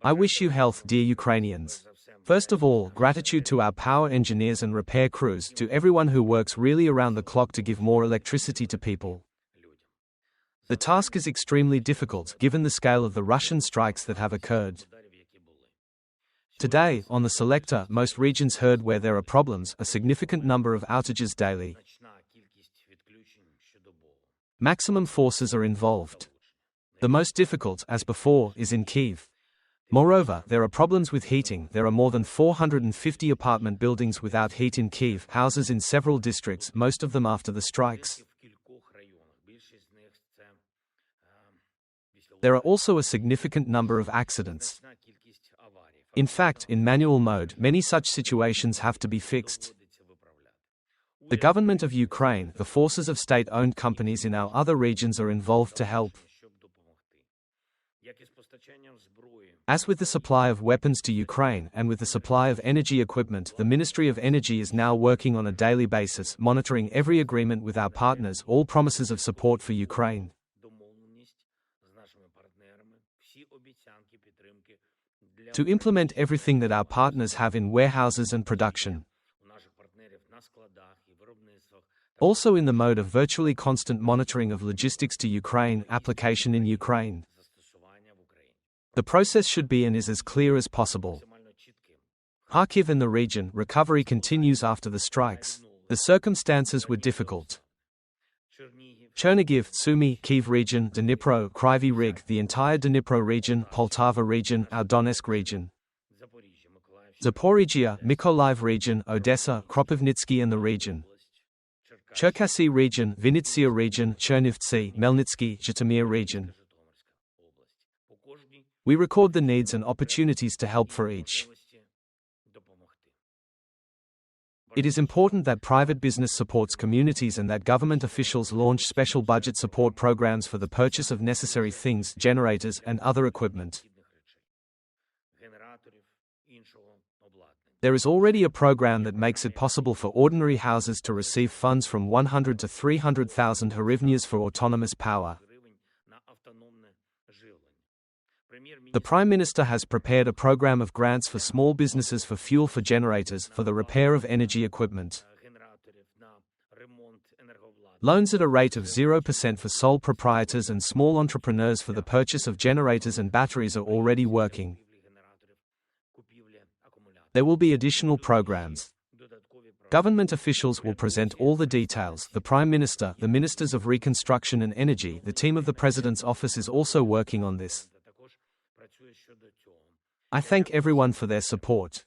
I wish you health, dear Ukrainians. First of all, gratitude to our power engineers and repair crews, to everyone who works really around the clock to give more electricity to people. The task is extremely difficult, given the scale of the Russian strikes that have occurred. Today, on the selector, most regions heard where there are problems, a significant number of outages daily. Maximum forces are involved. The most difficult, as before, is in Kyiv. Moreover, there are problems with heating. There are more than 450 apartment buildings without heat in Kyiv, houses in several districts, most of them after the strikes. There are also a significant number of accidents. In fact, in manual mode, many such situations have to be fixed. The government of Ukraine, the forces of state-owned companies in our other regions are involved to help. As with the supply of weapons to Ukraine and with the supply of energy equipment, the Ministry of Energy is now working on a daily basis, monitoring every agreement with our partners, all promises of support for Ukraine. To implement everything that our partners have in warehouses and production. Also in the mode of virtually constant monitoring of logistics to Ukraine, application in Ukraine. The process should be and is as clear as possible. Kharkiv and the region, recovery continues after the strikes. The circumstances were difficult. Chernihiv, Sumy, Kyiv region, Dnipro, Kryvyi Rih, the entire Dnipro region, Poltava region, our Donetsk region. Zaporizhia, Mykolaiv region, Odessa, Kropivnitsky and the region. Cherkasy region, Vinnytsia region, Chernivtsi, Melnitsky, Zhytomyr region. We record the needs and opportunities to help for each. It is important that private business supports communities and that government officials launch special budget support programs for the purchase of necessary things, generators, and other equipment. There is already a program that makes it possible for ordinary houses to receive funds from 100 to 300,000 hryvnias for autonomous power. The Prime Minister has prepared a program of grants for small businesses for fuel for generators, for the repair of energy equipment. Loans at a rate of 0% for sole proprietors and small entrepreneurs for the purchase of generators and batteries are already working. There will be additional programs. Government officials will present all the details. The Prime Minister, the Ministers of Reconstruction and Energy, the team of the President's office is also working on this. I thank everyone for their support.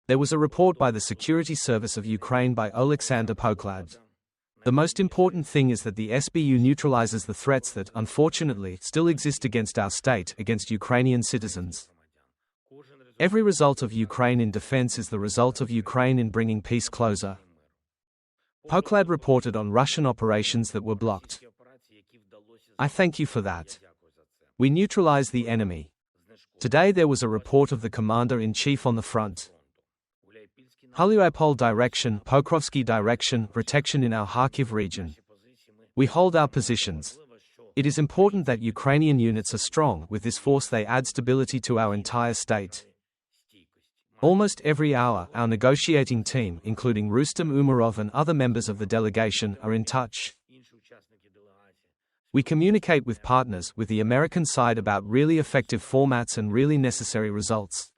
There was a report by the Security Service of Ukraine by Oleksandr Poklad. The most important thing is that the SBU neutralizes the threats that, unfortunately, still exist against our state, against Ukrainian citizens. Every result of Ukraine in defense is the result of Ukraine in bringing peace closer. Poklad reported on Russian operations that were blocked. I thank you for that. We neutralize the enemy. Today there was a report of the Commander-in-Chief on the front. Huliapol direction, Pokrovsky direction, protection in our Kharkiv region. We hold our positions. It is important that Ukrainian units are strong. With this force they add stability to our entire state. Almost every hour, our negotiating team, including Rustem Umarov and other members of the delegation, are in touch. We communicate with partners, with the American side about really effective formats and really necessary results.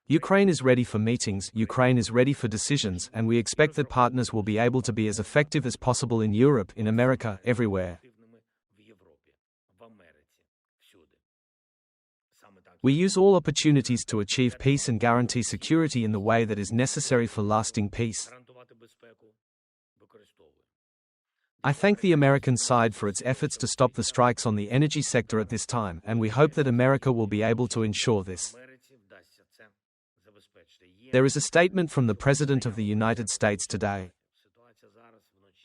Ukraine is ready for meetings, Ukraine is ready for decisions, and we expect that partners will be able to be as effective as possible in Europe, in America, everywhere. We use all opportunities to achieve peace and guarantee security in the way that is necessary for lasting peace. I thank the American side for its efforts to stop the strikes on the energy sector at this time, and we hope that America will be able to ensure this. There is a statement from the President of the United States today.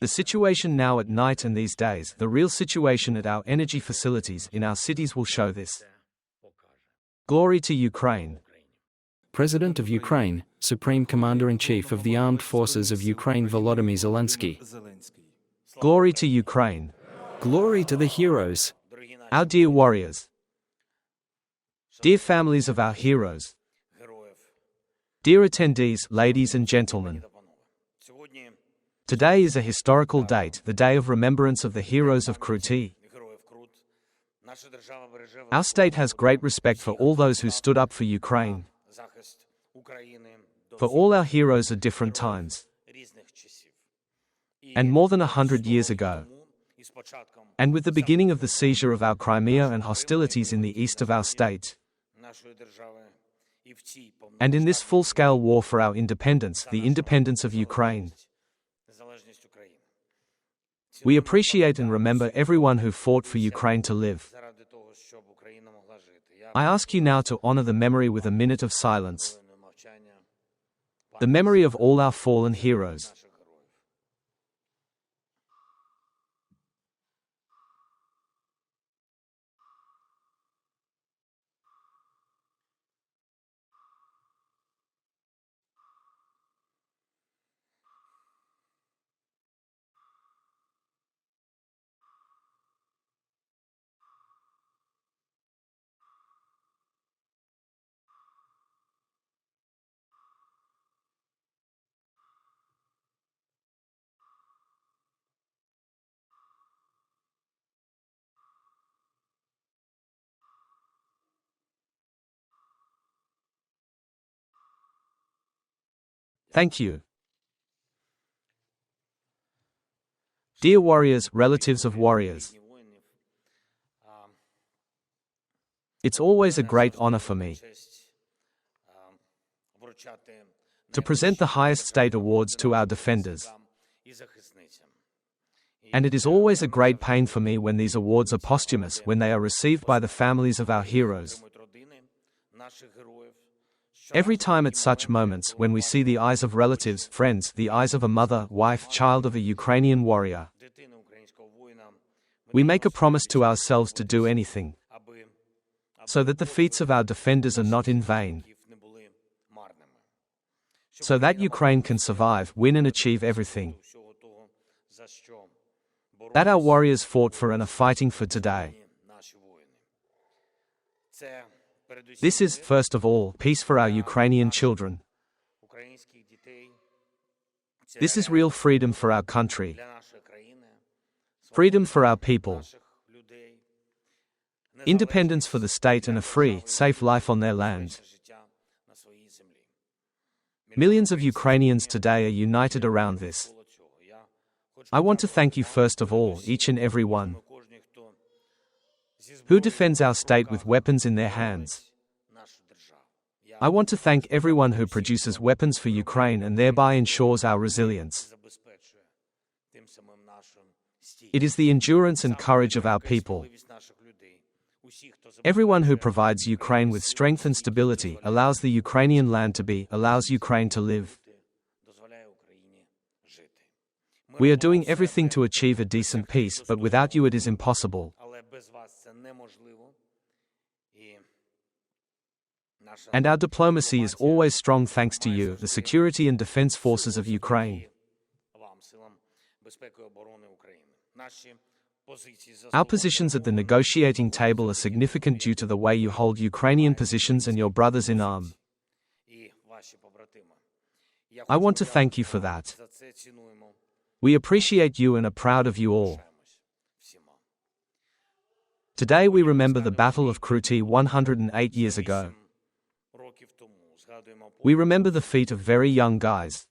The situation now at night and these days, the real situation at our energy facilities, in our cities will show this. Glory to Ukraine. President of Ukraine, Supreme Commander-in-Chief of the Armed Forces of Ukraine Volodymyr Zelensky. Glory to Ukraine. Glory to the heroes. Our dear warriors. Dear families of our heroes, dear attendees, ladies and gentlemen, today is a historical date, the day of remembrance of the heroes of Kruty. Our state has great respect for all those who stood up for Ukraine, for all our heroes at different times, and more than 100 years ago, and with the beginning of the seizure of our Crimea and hostilities in the east of our state, and in this full-scale war for our independence, the independence of Ukraine. We appreciate and remember everyone who fought for Ukraine to live. I ask you now to honor the memory with a minute of silence. The memory of all our fallen heroes. Thank you. Dear warriors, relatives of warriors, it's always a great honor for me to present the highest state awards to our defenders. And it is always a great pain for me when these awards are posthumous, when they are received by the families of our heroes. Every time at such moments, when we see the eyes of relatives, friends, the eyes of a mother, wife, child of a Ukrainian warrior, we make a promise to ourselves to do anything, so that the feats of our defenders are not in vain, so that Ukraine can survive, win and achieve everything that our warriors fought for and are fighting for today. This is, first of all, peace for our Ukrainian children. This is real freedom for our country. Freedom for our people. Independence for the state and a free, safe life on their land. Millions of Ukrainians today are united around this. I want to thank you first of all, each and every one who defends our state with weapons in their hands. I want to thank everyone who produces weapons for Ukraine and thereby ensures our resilience. It is the endurance and courage of our people. Everyone who provides Ukraine with strength and stability, allows the Ukrainian land to be, allows Ukraine to live. We are doing everything to achieve a decent peace, but without you it is impossible. And our diplomacy is always strong thanks to you, the security and defense forces of Ukraine. Our positions at the negotiating table are significant due to the way you hold Ukrainian positions and your brothers in arms. I want to thank you for that. We appreciate you and are proud of you all. Today we remember the Battle of Kruty 108 years ago. We remember the feat of very young guys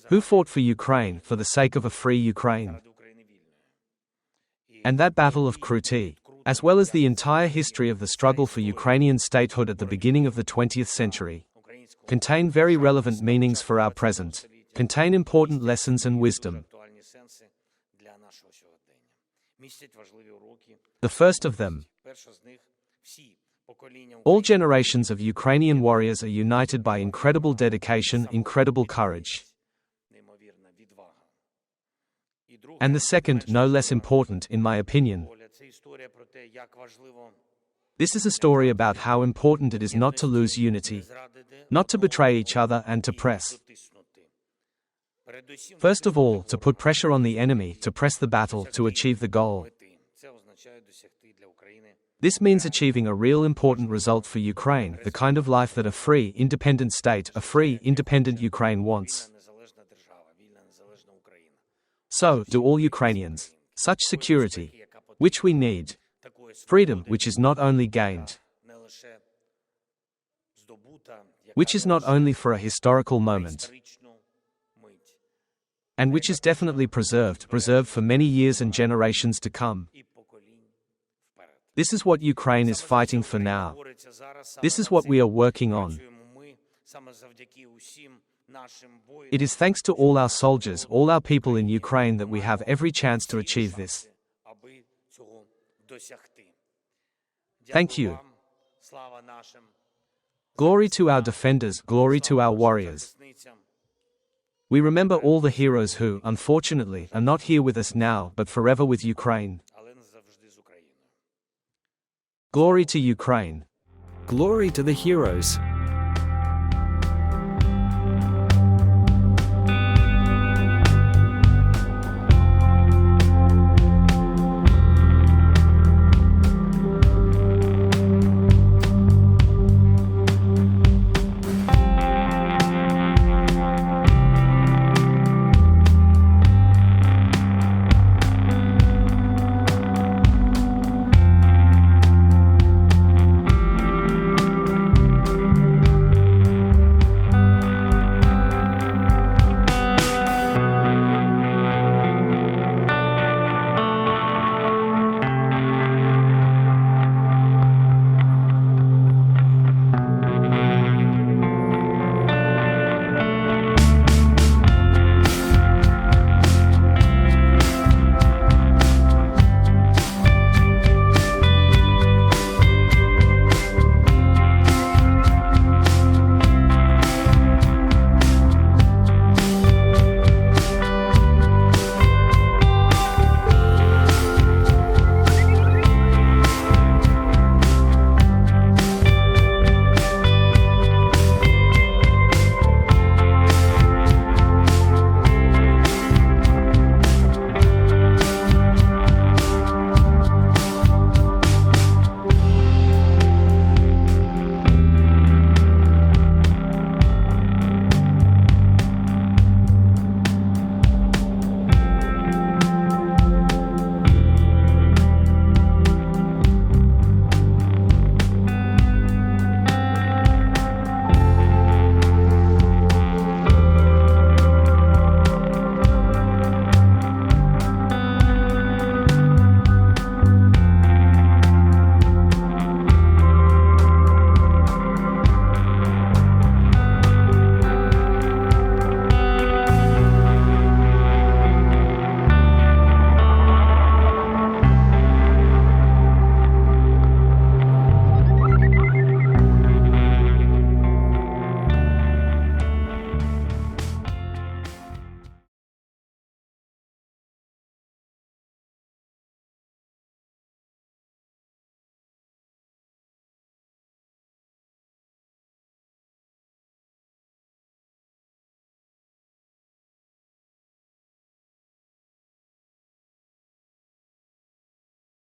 who fought for Ukraine, for the sake of a free Ukraine. And that Battle of Kruty, as well as the entire history of the struggle for Ukrainian statehood at the beginning of the 20th century, contain very relevant meanings for our present, contain important lessons and wisdom. The first of them: all generations of Ukrainian warriors are united by incredible dedication, incredible courage. And the second, no less important, in my opinion, this is a story about how important it is not to lose unity, not to betray each other and to press. First of all, to put pressure on the enemy, to press the battle, to achieve the goal. This means achieving a real important result for Ukraine, the kind of life that a free, independent state, a free, independent Ukraine wants. So, do all Ukrainians. Such security, which we need. Freedom, which is not only gained, which is not only for a historical moment, and which is definitely preserved for many years and generations to come. This is what Ukraine is fighting for now. This is what we are working on. It is thanks to all our soldiers, all our people in Ukraine that we have every chance to achieve this. Thank you. Glory to our defenders, glory to our warriors. We remember all the heroes who, unfortunately, are not here with us now, but forever with Ukraine. Glory to Ukraine. Glory to the heroes.